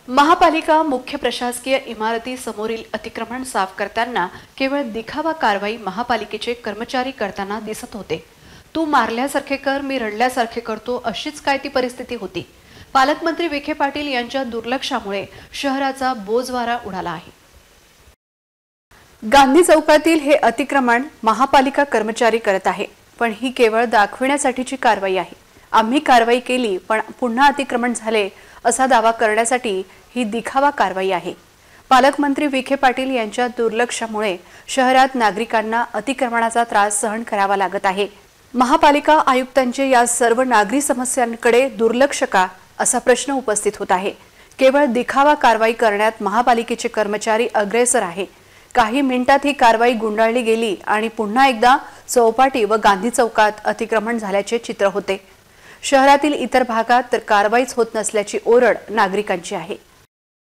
महापालिका मुख्य प्रशासकीय इमारती समोरील अतिक्रमण साफ करताना केवळ दिखावा कारवाई महापालिकेचे कर्मचारी करताना दिसत होते। तू मारल्यासारखे कर, मी रडल्यासारखे करतो, अशीच काय ती परिस्थिती होती। पालकमंत्री विखे पाटील यांच्या दुर्लक्षामुळे शहराचा बोजवारा उडाला आहे। गांधी चौकातील हे अतिक्रमण महापालिका कर्मचारी करत आहे, पण ही केवळ दाखविण्यासाठीची कारवाई आहे। आम्ही कारवाई केली पण पुन्हा अतिक्रमण झाले असा दावा करण्यासाठी ही दिखावा कारवाई आहे। पालकमंत्री विखे पाटील यांच्या दुर्लक्षामुळे शहरात नागरिकांना अतिक्रमणाचा त्रास सहन करावा लागत आहे। महापालिका आयुक्तांचे या सर्व नागरी समस्यांकडे दुर्लक्ष का असा प्रश्न उपस्थित होत आहे। केवळ दिखावा कारवाई करण्यात महापालिकेचे कर्मचारी अग्रेसर आहे। काही मिनिटात ही कारवाई गुंडाळली गेली आणि पुन्हा एकदा चौपाटी व गांधी चौकात अतिक्रमण झाल्याचे चित्र होते। शहरातील इतर भागात तर कारवाईच होत नसल्याची ओरड नागरिकांची आहे।